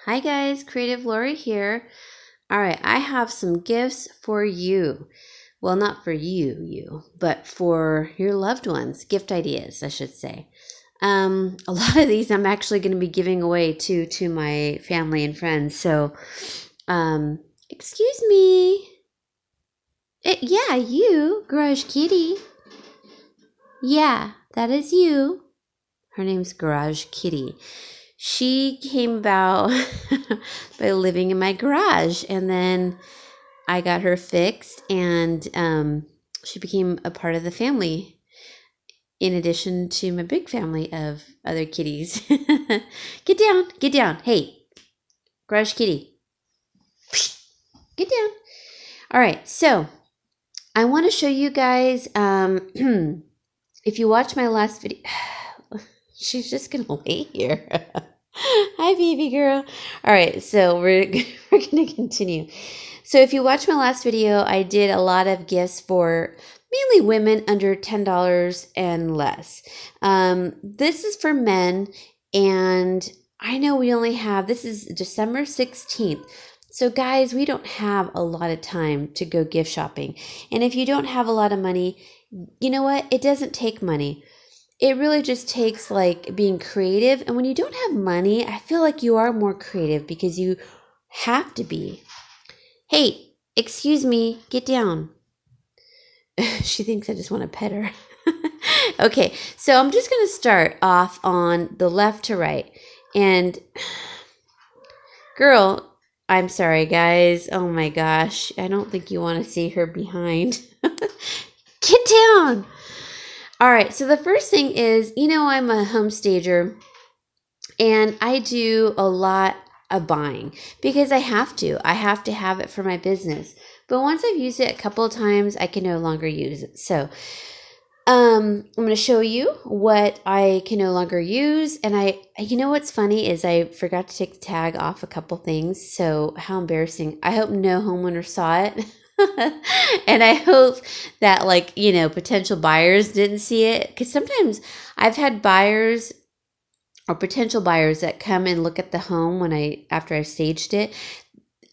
Hi guys, Creative Lori here. All right, I have some gifts for you. Well, not for you, but for your loved ones. Gift ideas, I should say. A lot of these I'm actually going to be giving away to my family and friends. So, excuse me. Yeah, you, Garage Kitty. Yeah, that is you. Her name's Garage Kitty. She came about by living in my garage, and then I got her fixed, and she became a part of the family in addition to my big family of other kitties. Get down, get down. Hey, Garage Kitty, get down. All right, so I want to show you guys, if you watch my last video, she's just going to lay here. Hi, baby girl. All right, so we're going to continue. So if you watch my last video, I did a lot of gifts for mainly women under $10 and less. This is for men, and I know we only have, this is December 16th. So guys, we don't have a lot of time to go gift shopping. And if you don't have a lot of money, you know what? It doesn't take money. It really just takes like being creative. And when you don't have money, I feel like you are more creative because you have to be. Hey, excuse me, get down. She thinks I just want to pet her. Okay, so I'm just going to start off on the left to right. And girl, I'm sorry, guys. Oh my gosh. I don't think you want to see her behind. Get down. All right, so the first thing is, I'm a home stager, and I do a lot of buying because I have to. I have to have it for my business. But once I've used it a couple of times, I can no longer use it. So I'm going to show you what I can no longer use. And what's funny is I forgot to take the tag off a couple things. So how embarrassing. I hope no homeowner saw it. And I hope that potential buyers didn't see it. Because sometimes I've had buyers or potential buyers that come and look at the home after I've staged it.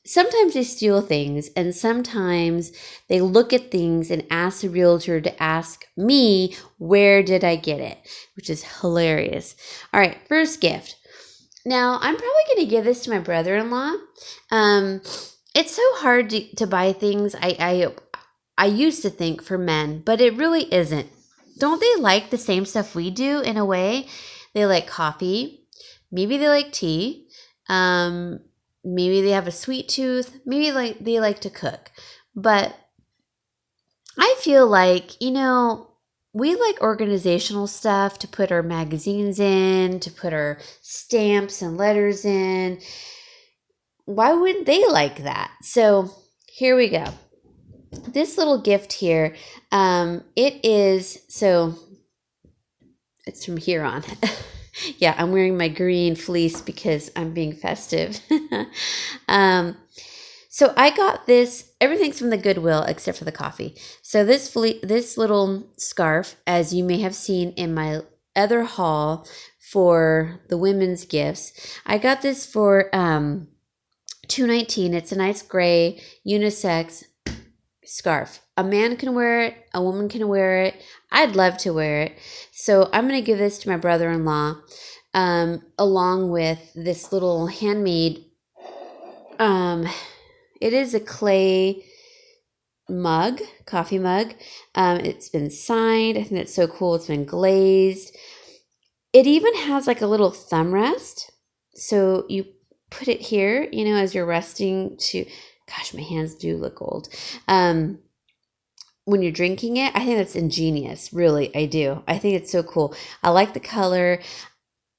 Sometimes they steal things, and sometimes they look at things and ask the realtor to ask me, where did I get it? Which is hilarious. All right, first gift. Now, I'm probably going to give this to my brother-in-law. It's so hard to buy things, I used to think, for men, but it really isn't. Don't they like the same stuff we do in a way? They like coffee. Maybe they like tea. Maybe they have a sweet tooth. Maybe they like to cook. But I feel like, we like organizational stuff to put our magazines in, to put our stamps and letters in. Why wouldn't they like that? So here we go. This little gift here, it's from here on. Yeah, I'm wearing my green fleece because I'm being festive. So I got this, everything's from the Goodwill except for the coffee. So this little scarf, as you may have seen in my other haul for the women's gifts, I got this for $2.19. It's a nice gray unisex scarf. A man can wear it, a woman can wear it. I'd love to wear it. So I'm going to give this to my brother-in-law, along with this little handmade, it is a clay mug, coffee mug. It's been signed. I think that's so cool. It's been glazed. It even has like a little thumb rest. So you put it here, as you're resting gosh, my hands do look old. When you're drinking it, I think that's ingenious. Really, I do. I think it's so cool. I like the color.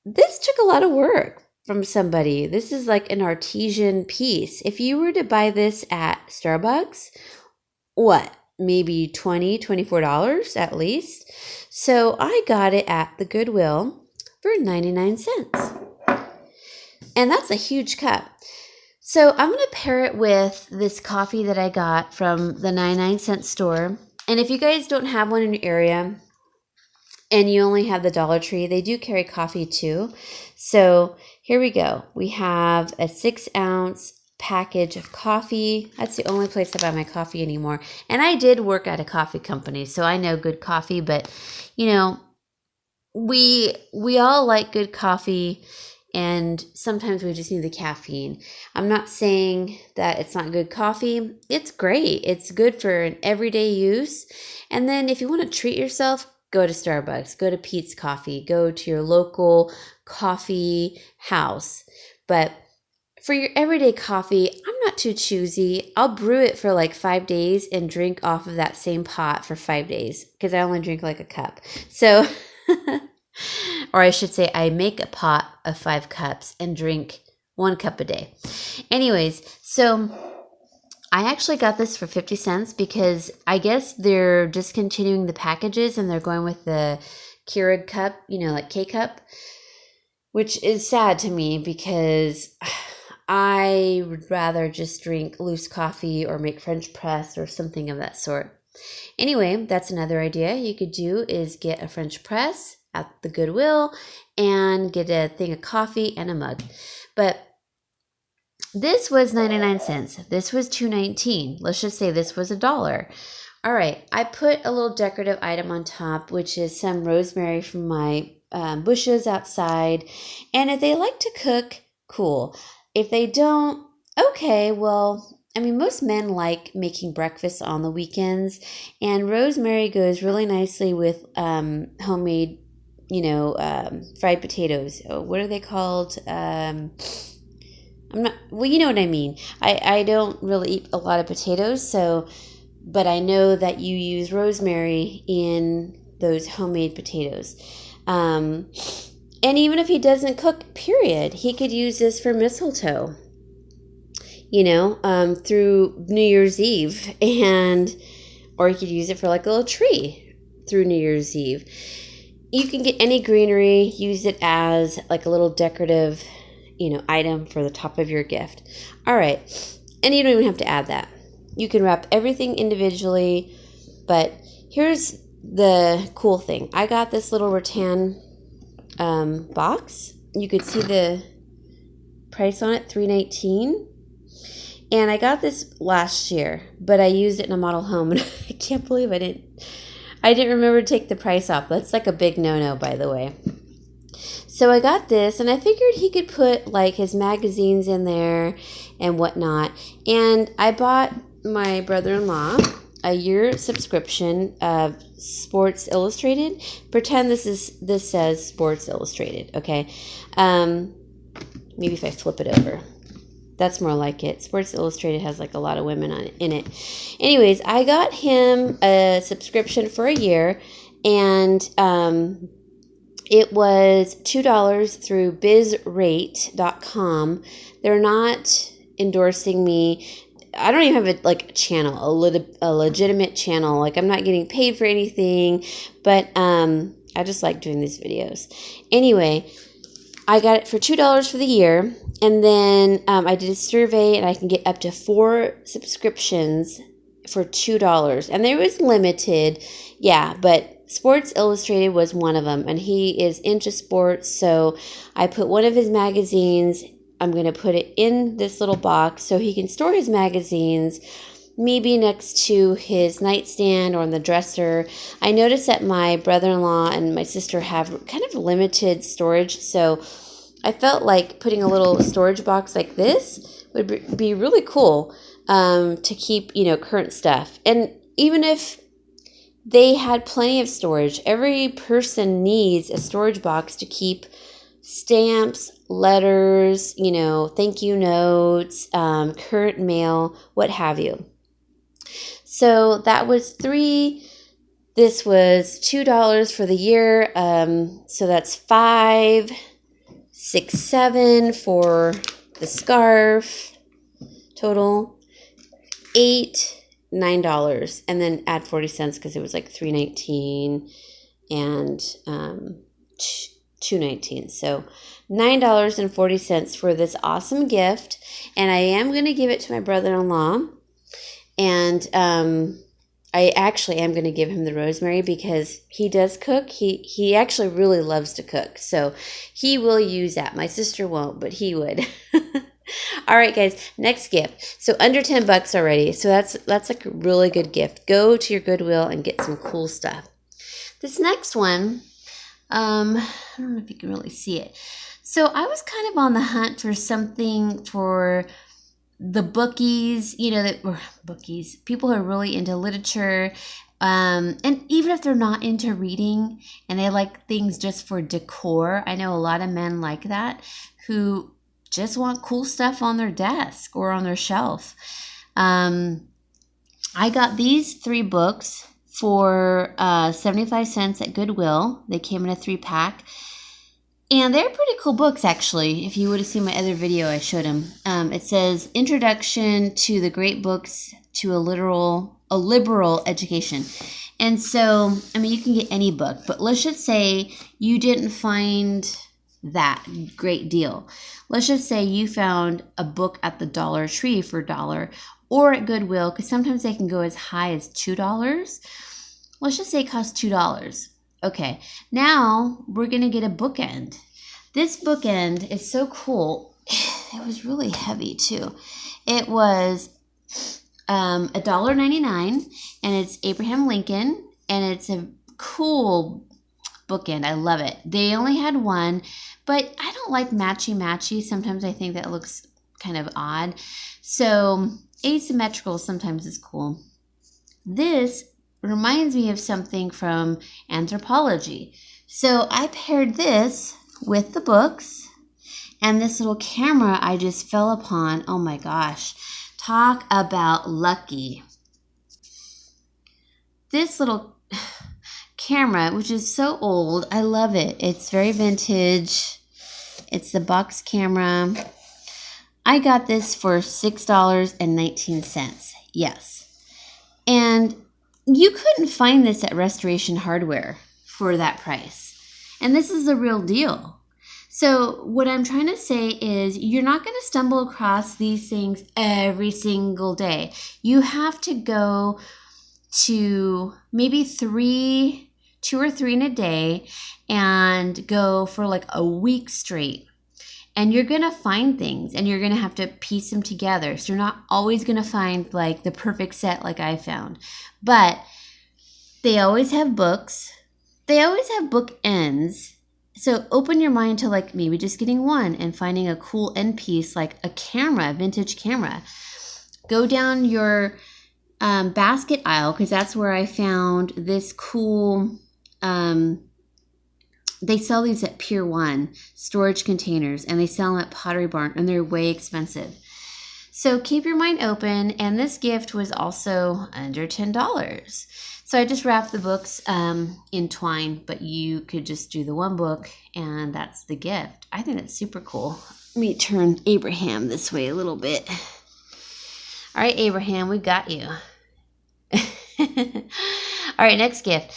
This took a lot of work from somebody. This is like an artisan piece. If you were to buy this at Starbucks, what? Maybe $20, $24 at least. So I got it at the Goodwill for 99 cents. And that's a huge cup. So I'm going to pair it with this coffee that I got from the 99-cent store. And if you guys don't have one in your area, and you only have the Dollar Tree, they do carry coffee too. So here we go. We have a 6-ounce package of coffee. That's the only place I buy my coffee anymore. And I did work at a coffee company, so I know good coffee, but you know, we all like good coffee, and sometimes we just need the caffeine. I'm not saying that it's not good coffee. It's great. It's good for an everyday use. And then if you want to treat yourself, go to Starbucks, go to Pete's Coffee, go to your local coffee house. But for your everyday coffee, I'm not too choosy. I'll brew it for like 5 days and drink off of that same pot for 5 days because I only drink like a cup. So, or I should say I make a pot of 5 cups and drink 1 cup a day. Anyways, so I actually got this for 50 cents because I guess they're discontinuing the packages and they're going with the Keurig cup, you know, like K-cup, which is sad to me because I would rather just drink loose coffee or make French press or something of that sort. Anyway, that's another idea you could do is get a French press at the Goodwill and get a thing of coffee and a mug. But this was 99 cents. This was $2.19. Let's just say this was $1. All right, I put a little decorative item on top, which is some rosemary from my bushes outside. And if they like to cook, cool. If they don't, okay, well, I mean, most men like making breakfast on the weekends, and rosemary goes really nicely with homemade, fried potatoes. Oh, what are they called? You know what I mean. I don't really eat a lot of potatoes, but I know that you use rosemary in those homemade potatoes. And even if he doesn't cook, period, he could use this for mistletoe, through New Year's Eve, or he could use it for like a little tree through New Year's Eve. You can get any greenery, use it as like a little decorative item for the top of your gift. All right. And you don't even have to add that. You can wrap everything individually, but here's the cool thing. I got this little rattan box. You could see the price on it, $3.19. And I got this last year, but I used it in a model home, and I can't believe I didn't remember to take the price off. That's like a big no-no, by the way. So I got this, and I figured he could put like his magazines in there and whatnot. And I bought my brother-in-law a year subscription of Sports Illustrated. Pretend this says Sports Illustrated, okay? Maybe if I flip it over. That's more like it. Sports Illustrated has like a lot of women in it. Anyways, I got him a subscription for a year, and it was $2 through bizrate.com. They're not endorsing me. I don't even have a channel, a legitimate channel. Like, I'm not getting paid for anything, but I just like doing these videos. Anyway, I got it for $2 for the year, and then I did a survey, and I can get up to 4 subscriptions for $2. And there was limited, yeah, but Sports Illustrated was one of them, and he is into sports, so I put one of his magazines. I'm going to put it in this little box so he can store his magazines, maybe next to his nightstand or on the dresser. I noticed that my brother-in-law and my sister have kind of limited storage, so I felt like putting a little storage box like this would be really cool to keep, current stuff. And even if they had plenty of storage, every person needs a storage box to keep stamps, letters, thank you notes, current mail, what have you. So that was $3. This was $2 for the year. So that's $5, $6, $7 for the scarf. Total $8, $9, and then add 40 cents because it was like $3.19 and $2.19. So $9.40 for this awesome gift, and I am going to give it to my brother-in-law, and I actually am going to give him the rosemary because he does cook. He actually really loves to cook. So he will use that. My sister won't, but he would. All right, guys, next gift. So under 10 bucks already. So that's like a really good gift. Go to your Goodwill and get some cool stuff. This next one, I don't know if you can really see it. So I was kind of on the hunt for something for the bookies, that were bookies, people who are really into literature, and even if they're not into reading and they like things just for decor. I know a lot of men like that, who just want cool stuff on their desk or on their shelf. I got these 3 books for 75 cents at Goodwill. They came in a 3-pack. And they're pretty cool books, actually. If you would have seen my other video, I showed them. It says, Introduction to the Great Books to a Liberal Education. And so, you can get any book. But let's just say you didn't find that great deal. Let's just say you found a book at the Dollar Tree for $1 or at Goodwill, because sometimes they can go as high as $2. Let's just say it costs $2. Okay, now we're going to get a bookend. This bookend is so cool. It was really heavy too. It was $1.99, and it's Abraham Lincoln, and it's a cool bookend. I love it. They only had one, but I don't like matchy-matchy. Sometimes I think that looks kind of odd. So asymmetrical sometimes is cool. This reminds me of something from anthropology. So I paired this with the books and this little camera I just fell upon. Oh my gosh. Talk about lucky. This little camera, which is so old, I love it. It's very vintage. It's the box camera. I got this for $6.19. Yes. And you couldn't find this at Restoration Hardware for that price. And this is the real deal. So what I'm trying to say is you're not going to stumble across these things every single day. You have to go to maybe 2 or 3 in a day and go for like a week straight. And you're going to find things and you're going to have to piece them together. So you're not always going to find like the perfect set like I found. But they always have books. They always have book ends. So open your mind to like maybe just getting one and finding a cool end piece like a camera, a vintage camera. Go down your basket aisle, because that's where I found this cool... they sell these at Pier 1, storage containers, and they sell them at Pottery Barn, and they're way expensive. So keep your mind open, and this gift was also under $10. So I just wrapped the books in twine, but you could just do the one book, and that's the gift. I think that's super cool. Let me turn Abraham this way a little bit. All right, Abraham, we got you. All right, next gift.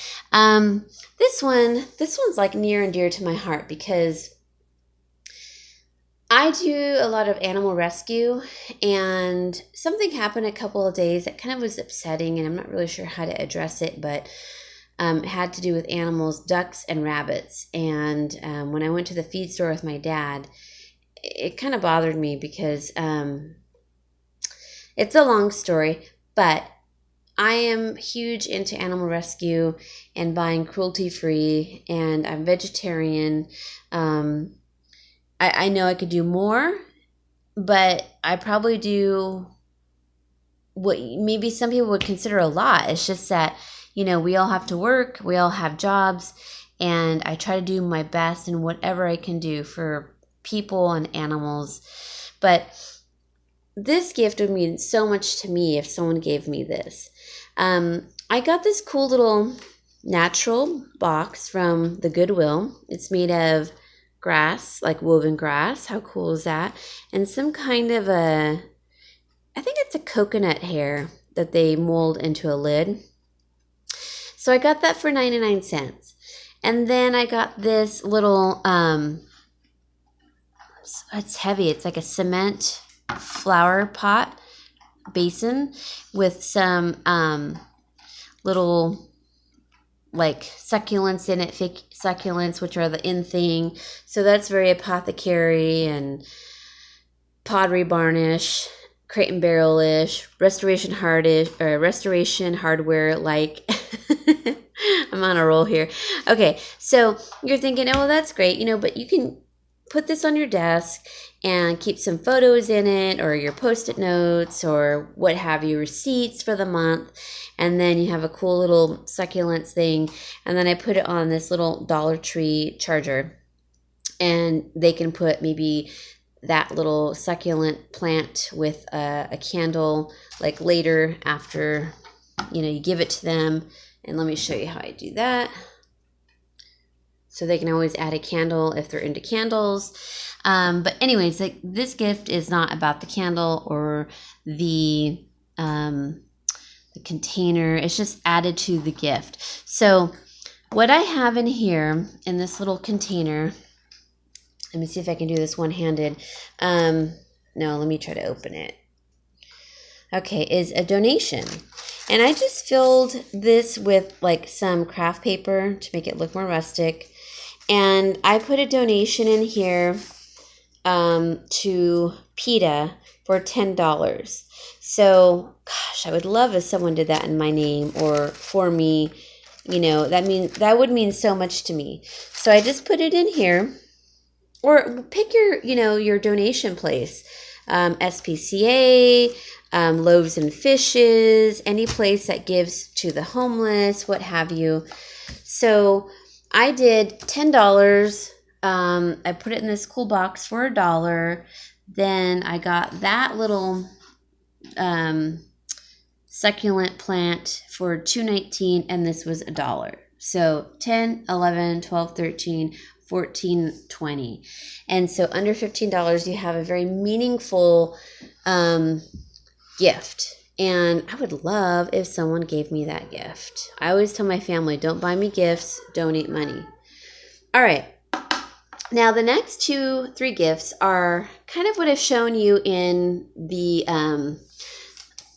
This one's like near and dear to my heart because I do a lot of animal rescue, and something happened a couple of days that kind of was upsetting, and I'm not really sure how to address it, but it had to do with animals, ducks and rabbits. And when I went to the feed store with my dad, it kind of bothered me because it's a long story, but I am huge into animal rescue and buying cruelty-free, and I'm vegetarian. I know I could do more, but I probably do what maybe some people would consider a lot. It's just that, we all have to work, we all have jobs, and I try to do my best in whatever I can do for people and animals. But this gift would mean so much to me if someone gave me this. I got this cool little natural box from the Goodwill. It's made of grass, like woven grass. How cool is that? And some kind of I think it's a coconut hair that they mold into a lid. So I got that for 99 cents. And then I got this little, it's heavy. It's like a cement flower pot basin with some little like succulents in it, fake succulents, which are the in thing. So that's very apothecary and pottery varnish, crate and barrel-ish, restoration hardware like. I'm on a roll here. Okay, so you're thinking, oh, well, that's great, you know, but you can put this on your desk and keep some photos in it, or your post-it notes, or what have you, receipts for the month. And then you have a cool little succulents thing. And then I put it on this little Dollar Tree charger. And they can put maybe that little succulent plant with a candle, like later after, you know, you give it to them. And let me show you how I do that. So they can always add a candle if they're into candles. But anyways, like, this gift is not about the candle or the container. It's just added to the gift. So what I have in here in this little container, let me see if I can do this one-handed. No, let me try to open it. Okay, is a donation. And I just filled this with like some craft paper to make it look more rustic. And I put a donation in here to PETA for $10. So, gosh, I would love if someone did that in my name or for me. You know, that would mean so much to me. So I just put it in here. Or pick your donation place. SPCA, Loaves and Fishes, any place that gives to the homeless, what have you. So I did $10. I put it in this cool box for $1. Then I got that little succulent plant for $2.19, and this was $1. So 10, 11, 12, 13, 14, 20. And so under $15, you have a very meaningful gift. And I would love if someone gave me that gift. I always tell my family, don't buy me gifts, donate money. All right. Now the next 3 gifts are kind of what I've shown you in the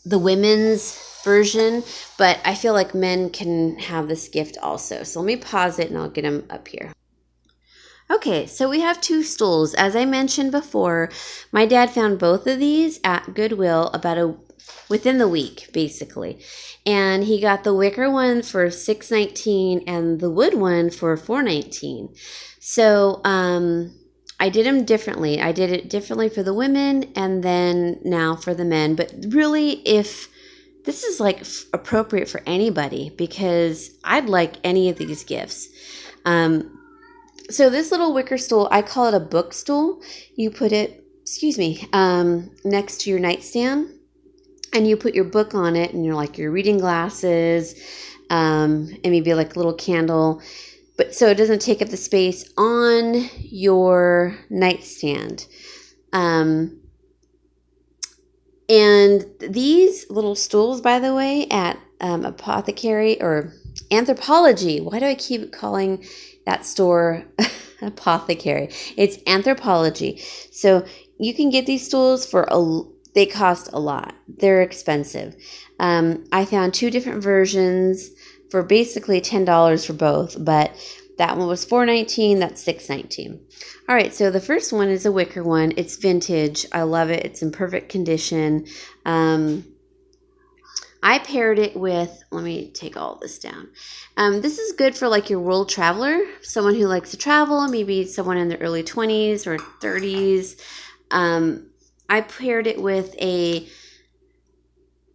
women's version, but I feel like men can have this gift also. So let me pause it and I'll get them up here. Okay, so we have 2 stools. As I mentioned before, my dad found both of these at Goodwill within the week, basically. And he got the wicker one for $6.19 and the wood one for $4.19. So I did them differently. I did it differently for the women and then now for the men. But really, if this is like appropriate for anybody, because I'd like any of these gifts. So this little wicker stool, I call it a book stool. You put it, next to your nightstand, and you put your book on it, and you're like your reading glasses, and maybe like a little candle, but so it doesn't take up the space on your nightstand. And these little stools, by the way, at Apothecary or Anthropology. Why do I keep calling that store Apothecary? It's Anthropology. So you can get these stools they cost a lot. They're expensive. I found 2 different versions for basically $10 for both, but that one was $4.19, that's $6.19. All right, so the first one is a wicker one. It's vintage. I love it. It's in perfect condition. I paired it with, let me take all this down. This is good for like your world traveler, someone who likes to travel, maybe someone in their early 20s or 30s. I paired it with a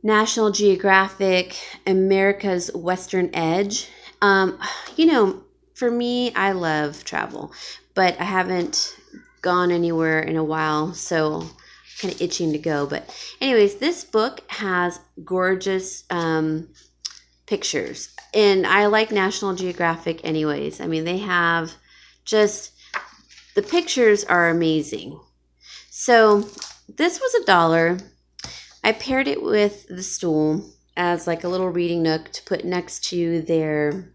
National Geographic America's Western Edge. For me, I love travel, but I haven't gone anywhere in a while, so kind of itching to go. But anyways, this book has gorgeous pictures, and I like National Geographic anyways. I mean, they have just, the pictures are amazing. So this was $1. I paired it with the stool as like a little reading nook to put next to their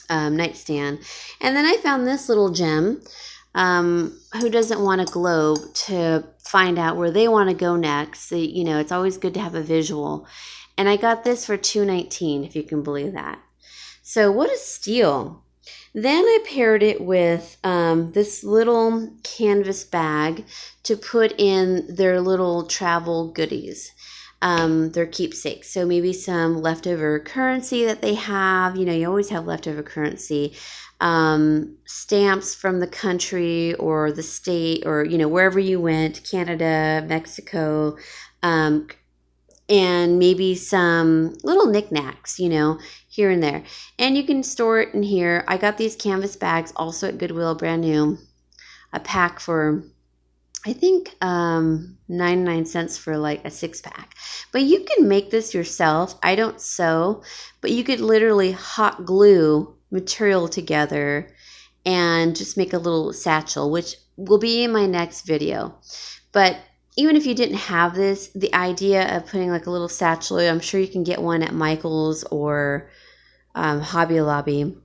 nightstand. And then I found this little gem. Who doesn't want a globe to find out where they want to go next? So, it's always good to have a visual. And I got this for $2.19, if you can believe that. So what a steal. Then I paired it with this little canvas bag to put in their little travel goodies, their keepsakes. So maybe some leftover currency that they have. You know, you always have leftover currency. Stamps from the country or the state or, you know, wherever you went, Canada, Mexico, and maybe some little knickknacks, you know, here and there. And you can store it in here. I got these canvas bags also at Goodwill, brand new. A pack for, I think, 99 cents for like a 6-pack. But you can make this yourself. I don't sew, but you could literally hot glue material together and just make a little satchel, which will be in my next video. But even if you didn't have this, the idea of putting like a little satchel, I'm sure you can get one at Michael's or Hobby Lobby.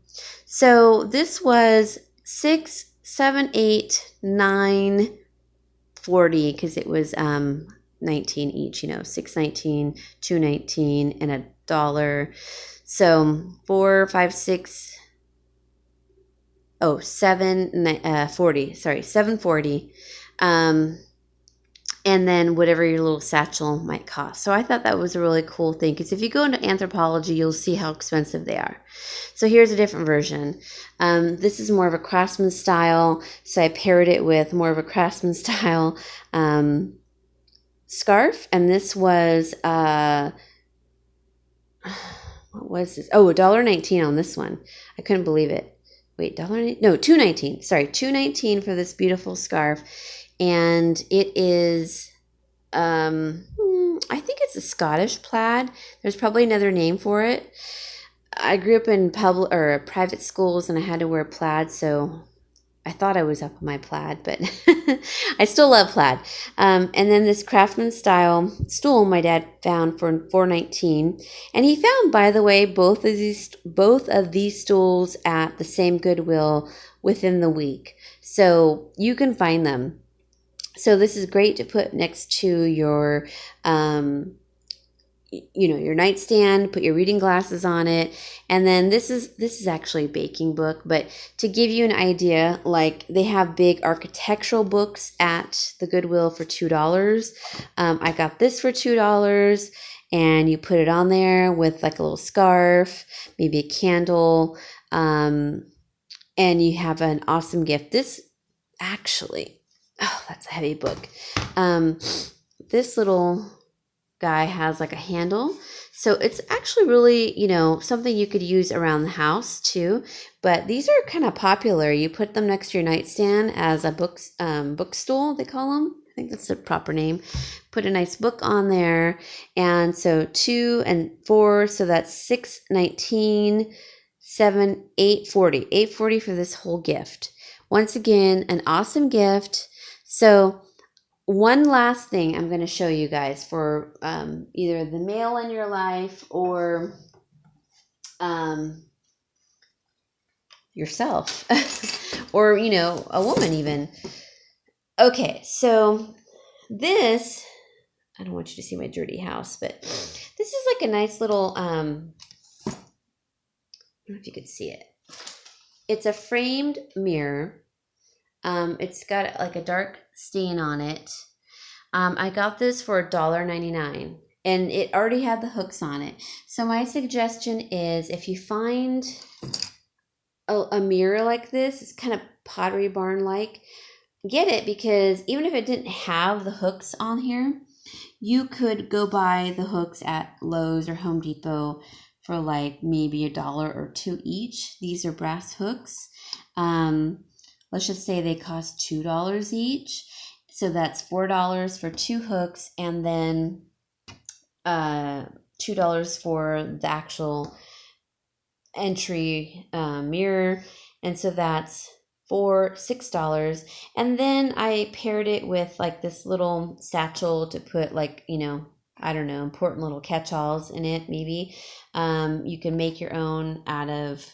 So this was 6, 7, 8, 9, 40 because it was 19 each, you know, 6.19, 2.19, and $1. So 4, 5, 6. Oh, 740. Sorry, 740. And then whatever your little satchel might cost. So I thought that was a really cool thing because if you go into Anthropologie, you'll see how expensive they are. So here's a different version. This is more of a Craftsman style. So I paired it with more of a Craftsman style scarf. And this was, what was this? Oh, $1.19 on this one. I couldn't believe it. Wait, no, $2.19. Sorry, $2.19 for this beautiful scarf. And it is, I think it's a Scottish plaid. There's probably another name for it. I grew up in public or private schools, and I had to wear plaid, so I thought I was up on my plaid, but I still love plaid. And then this Craftsman style stool my dad found for $4.19, and he found, by the way, both of these stools at the same Goodwill within the week, so you can find them. So this is great to put next to your, you know, your nightstand. Put your reading glasses on it, and then this is actually a baking book. But to give you an idea, like they have big architectural books at the Goodwill for $2. I got this for $2, and you put it on there with like a little scarf, maybe a candle, and you have an awesome gift. This actually. Oh, that's a heavy book. This little guy has like a handle. So it's actually really, you know, something you could use around the house too. But these are kind of popular. You put them next to your nightstand as a bookstool, they call them. I think that's the proper name. Put a nice book on there. And so 2 and 4, so that's 6, 19, 7, 8, 40. $8.40 for this whole gift. Once again, an awesome gift. So one last thing I'm going to show you guys for either the male in your life or yourself or, you know, a woman even. Okay, so this, I don't want you to see my dirty house, but this is like a nice little, I don't know if you could see it. It's a framed mirror. It's got like a dark stain on it. I got this for $1.99, and it already had the hooks on it. So my suggestion is if you find a mirror like this, it's kind of Pottery Barn-like, get it, because even if it didn't have the hooks on here, you could go buy the hooks at Lowe's or Home Depot for like maybe $1 or $2 each. These are brass hooks. Let's just say they cost $2 each. So that's $4 for 2 hooks, and then $2 for the actual entry mirror. And so that's $6. And then I paired it with like this little satchel to put like, you know, I don't know, important little catch-alls in it maybe. You can make your own out of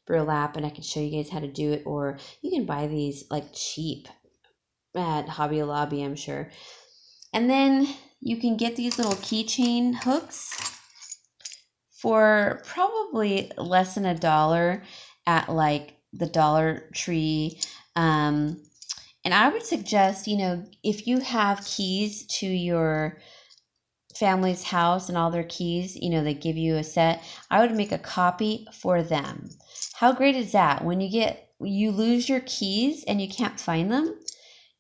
burlap, and I can show you guys how to do it, or you can buy these like cheap at Hobby Lobby, I'm sure. And then you can get these little keychain hooks, for probably less than $1 at like the Dollar Tree. And I would suggest, if you have keys to your family's house and all their keys, they give you a set, I would make a copy for them. How great is that? When you lose your keys and you can't find them,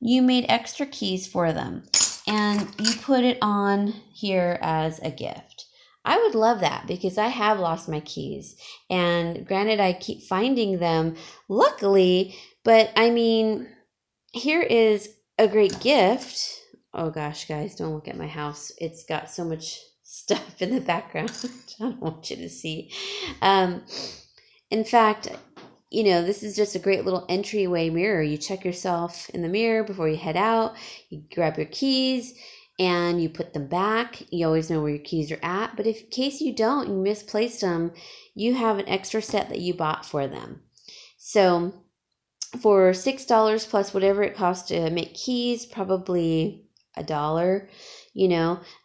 you made extra keys for them and you put it on here as a gift. I would love that because I have lost my keys, and granted I keep finding them, luckily, but I mean, here is a great gift. Oh gosh, guys, don't look at my house. It's got so much stuff in the background. I don't want you to see. In fact, this is just a great little entryway mirror. You check yourself in the mirror before you head out. You grab your keys and you put them back. You always know where your keys are at. But in case you don't, you misplaced them, you have an extra set that you bought for them. So for $6 plus whatever it costs to make keys, probably $1,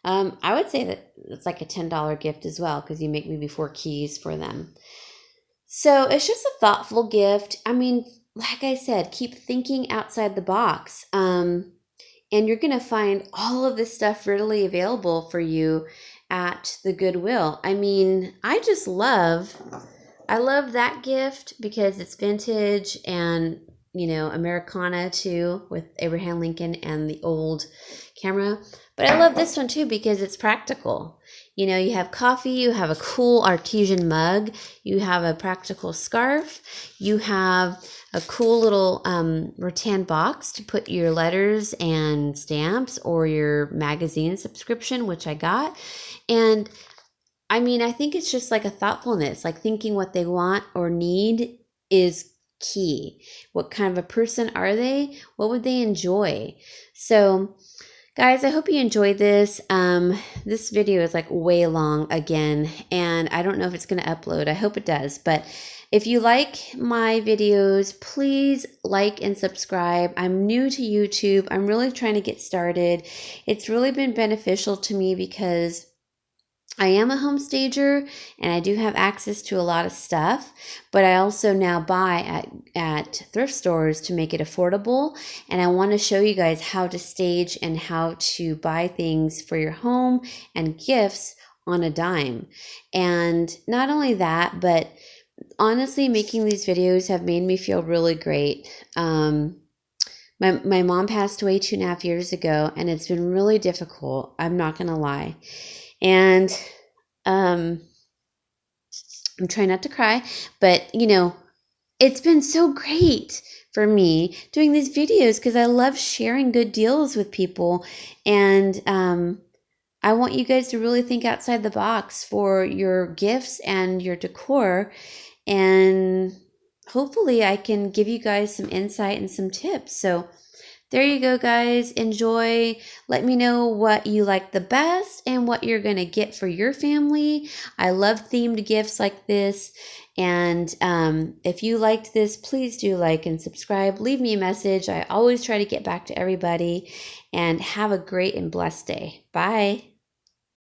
I would say that it's like a $10 gift as well because you make maybe 4 keys for them. So it's just a thoughtful gift. I mean, like I said, keep thinking outside the box. And you're going to find all of this stuff readily available for you at the Goodwill. I mean, I love that gift because it's vintage and, Americana too, with Abraham Lincoln and the old camera. But I love this one too because it's practical. You have coffee, you have a cool artesian mug, you have a practical scarf, you have a cool little rattan box to put your letters and stamps or your magazine subscription, which I got. And I mean, I think it's just like a thoughtfulness, like thinking what they want or need is key. What kind of a person are they? What would they enjoy? So guys, I hope you enjoyed this. This video is like way long again, and I don't know if it's going to upload. I hope it does. But if you like my videos, please like and subscribe. I'm new to YouTube. I'm really trying to get started. It's really been beneficial to me because I am a home stager and I do have access to a lot of stuff, but I also now buy at thrift stores to make it affordable. And I want to show you guys how to stage and how to buy things for your home and gifts on a dime. And not only that, but honestly, making these videos have made me feel really great. My mom passed away 2.5 years ago, and it's been really difficult. I'm not going to lie. And I'm trying not to cry, but it's been so great for me doing these videos because I love sharing good deals with people. And I want you guys to really think outside the box for your gifts and your decor. And hopefully I can give you guys some insight and some tips. So there you go, guys. Enjoy. Let me know what you like the best and what you're going to get for your family. I love themed gifts like this. And if you liked this, please do like and subscribe. Leave me a message. I always try to get back to everybody. And have a great and blessed day. Bye.